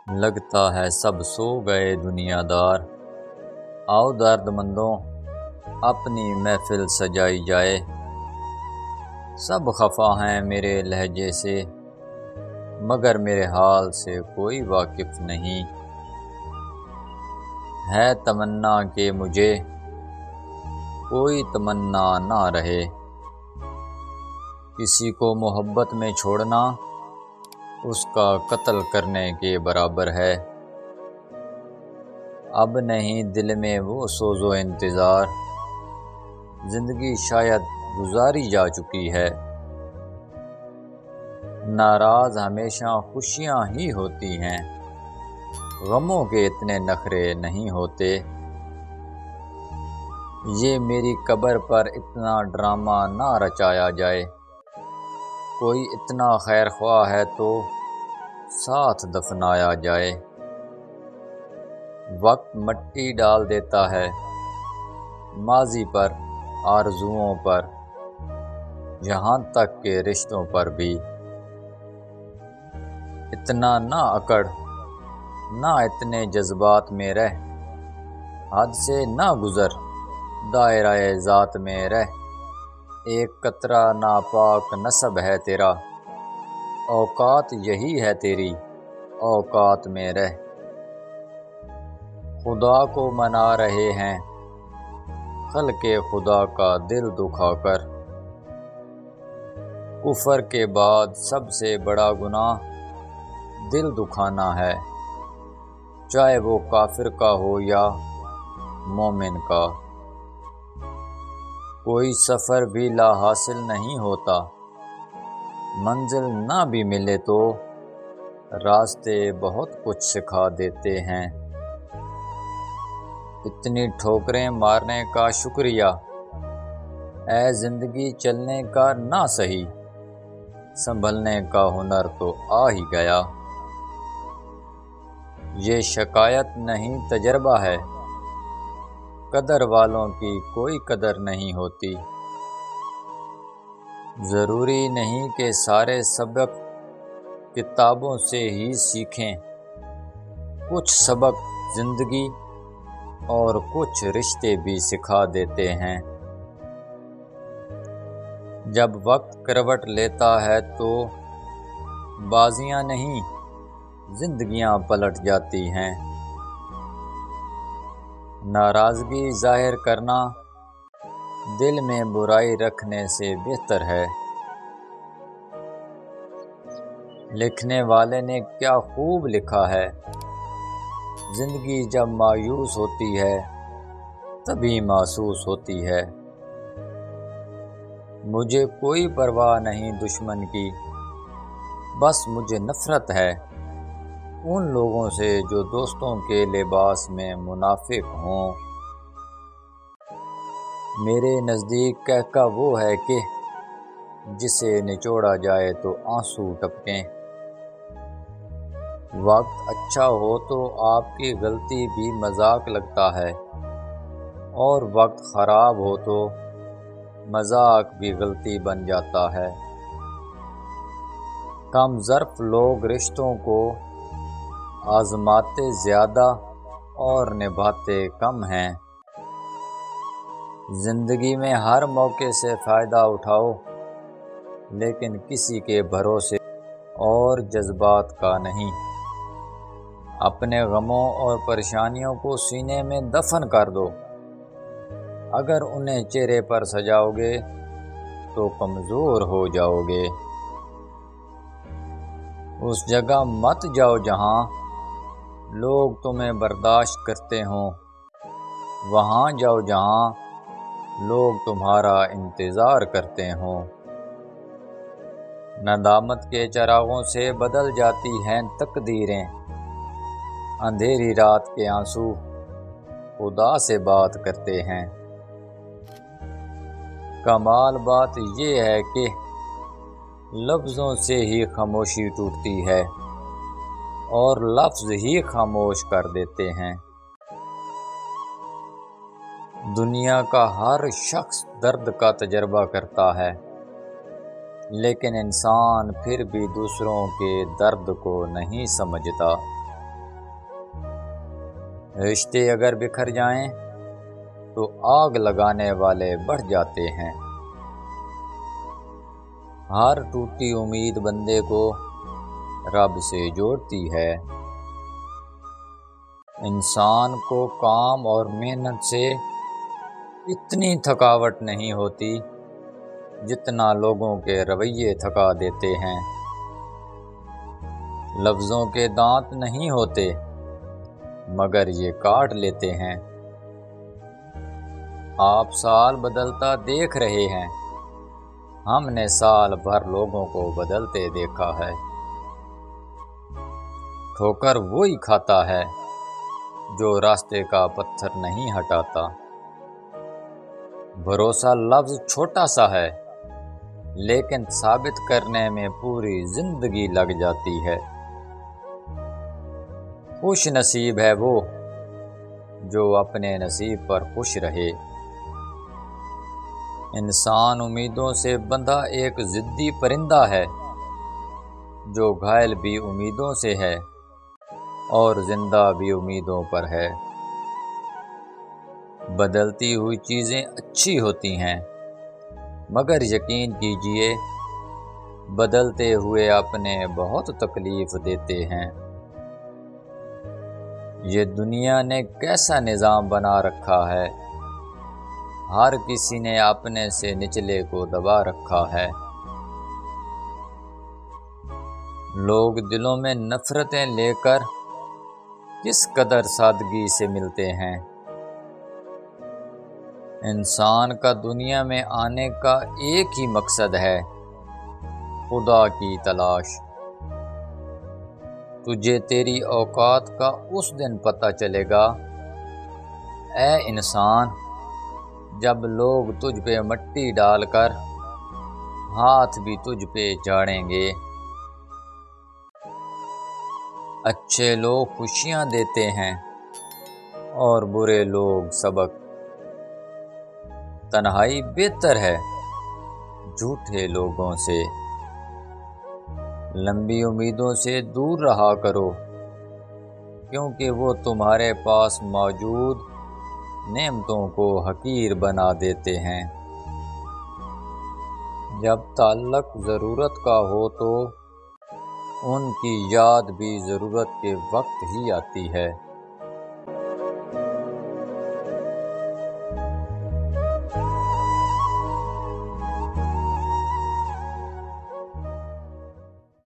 لگتا ہے سب سو گئے دنیا دار، آؤ درد مندوں اپنی محفل سجائی جائے۔ سب خفا ہیں میرے لہجے سے، مگر میرے حال سے کوئی واقف نہیں۔ ہے تمنا کہ مجھے کوئی تمنا نہ رہے، کسی کو محبت میں چھوڑنا اس کا قتل کرنے کے برابر ہے۔ اب نہیں دل میں وہ سوز و انتظار، زندگی شاید گزاری جا چکی ہے۔ ناراض ہمیشہ خوشیاں ہی ہوتی ہیں، غموں کے اتنے نخرے نہیں ہوتے۔ یہ میری قبر پر اتنا ڈرامہ نہ رچایا جائے، کوئی اتنا خیر خواہ ہے تو ساتھ دفنایا جائے۔ وقت مٹی ڈال دیتا ہے ماضی پر، آرزوؤں پر، یہاں تک کہ رشتوں پر بھی۔ اتنا نہ اکڑ، نہ اتنے جذبات میں رہ، حد سے نہ گزر، دائرہ ذات میں رہ۔ ایک قطرہ ناپاک نسب ہے تیرا، اوقات یہی ہے تیری، اوقات میں رہ۔ خدا کو منا رہے ہیں خلق خدا کا دل دکھا کر۔ کفر کے بعد سب سے بڑا گناہ دل دکھانا ہے، چاہے وہ کافر کا ہو یا مومن کا۔ کوئی سفر بھی لا حاصل نہیں ہوتا، منزل نہ بھی ملے تو راستے بہت کچھ سکھا دیتے ہیں۔ اتنی ٹھوکریں مارنے کا شکریہ، اے زندگی چلنے کا نہ سہی، سنبھلنے کا ہنر تو آ ہی گیا۔ یہ شکایت نہیں تجربہ ہے، قدر والوں کی کوئی قدر نہیں ہوتی۔ ضروری نہیں کہ سارے سبق کتابوں سے ہی سیکھیں، کچھ سبق زندگی اور کچھ رشتے بھی سکھا دیتے ہیں۔ جب وقت کروٹ لیتا ہے تو بازیاں نہیں، زندگیاں پلٹ جاتی ہیں۔ ناراضگی ظاہر کرنا دل میں برائی رکھنے سے بہتر ہے۔ لکھنے والے نے کیا خوب لکھا ہے، زندگی جب مایوس ہوتی ہے تبھی محسوس ہوتی ہے۔ مجھے کوئی پرواہ نہیں دشمن کی، بس مجھے نفرت ہے ان لوگوں سے جو دوستوں کے لباس میں منافق ہوں۔ میرے نزدیک کہکا وہ ہے کہ جسے نچوڑا جائے تو آنسو ٹپکیں۔ وقت اچھا ہو تو آپ کی غلطی بھی مذاق لگتا ہے، اور وقت خراب ہو تو مذاق بھی غلطی بن جاتا ہے۔ کم ظرف لوگ رشتوں کو آزماتے زیادہ اور نبھاتے کم ہیں۔ زندگی میں ہر موقع سے فائدہ اٹھاؤ، لیکن کسی کے بھروسے اور جذبات کا نہیں۔ اپنے غموں اور پریشانیوں کو سینے میں دفن کر دو، اگر انہیں چہرے پر سجاؤ گے تو کمزور ہو جاؤ گے۔ اس جگہ مت جاؤ جہاں لوگ تمہیں برداشت کرتے ہوں، وہاں جاؤ جہاں لوگ تمہارا انتظار کرتے ہوں۔ ندامت کے چراغوں سے بدل جاتی ہیں تقدیریں، اندھیری رات کے آنسو خدا سے بات کرتے ہیں۔ کمال بات یہ ہے کہ لفظوں سے ہی خاموشی ٹوٹتی ہے، اور لفظ ہی خاموش کر دیتے ہیں۔ دنیا کا ہر شخص درد کا تجربہ کرتا ہے، لیکن انسان پھر بھی دوسروں کے درد کو نہیں سمجھتا۔ رشتے اگر بکھر جائیں تو آگ لگانے والے بڑھ جاتے ہیں۔ ہر ٹوٹی امید بندے کو رب سے جوڑتی ہے۔ انسان کو کام اور محنت سے اتنی تھکاوٹ نہیں ہوتی جتنا لوگوں کے رویے تھکا دیتے ہیں۔ لفظوں کے دانت نہیں ہوتے مگر یہ کاٹ لیتے ہیں۔ آپ سال بدلتا دیکھ رہے ہیں، ہم نے سال بھر لوگوں کو بدلتے دیکھا ہے۔ ٹھوکر وہی کھاتا ہے جو راستے کا پتھر نہیں ہٹاتا۔ بھروسہ لفظ چھوٹا سا ہے لیکن ثابت کرنے میں پوری زندگی لگ جاتی ہے۔ خوش نصیب ہے وہ جو اپنے نصیب پر خوش رہے۔ انسان امیدوں سے بندھا ایک ضدی پرندہ ہے جو گھائل بھی امیدوں سے ہے اور زندہ بھی امیدوں پر ہے۔ بدلتی ہوئی چیزیں اچھی ہوتی ہیں مگر یقین کیجئے بدلتے ہوئے اپنے بہت تکلیف دیتے ہیں۔ یہ دنیا نے کیسا نظام بنا رکھا ہے، ہر کسی نے اپنے سے نچلے کو دبا رکھا ہے۔ لوگ دلوں میں نفرتیں لے کر کس قدر سادگی سے ملتے ہیں۔ انسان کا دنیا میں آنے کا ایک ہی مقصد ہے، خدا کی تلاش۔ تجھے تیری اوقات کا اس دن پتہ چلے گا اے انسان جب لوگ تجھ پہ مٹی ڈال کر ہاتھ بھی تجھ پہ جاڑیں گے۔ اچھے لوگ خوشیاں دیتے ہیں اور برے لوگ سبق۔ تنہائی بہتر ہے جھوٹے لوگوں سے۔ لمبی امیدوں سے دور رہا کرو کیونکہ وہ تمہارے پاس موجود نعمتوں کو حقیر بنا دیتے ہیں۔ جب تعلق ضرورت کا ہو تو ان کی یاد بھی ضرورت کے وقت ہی آتی ہے۔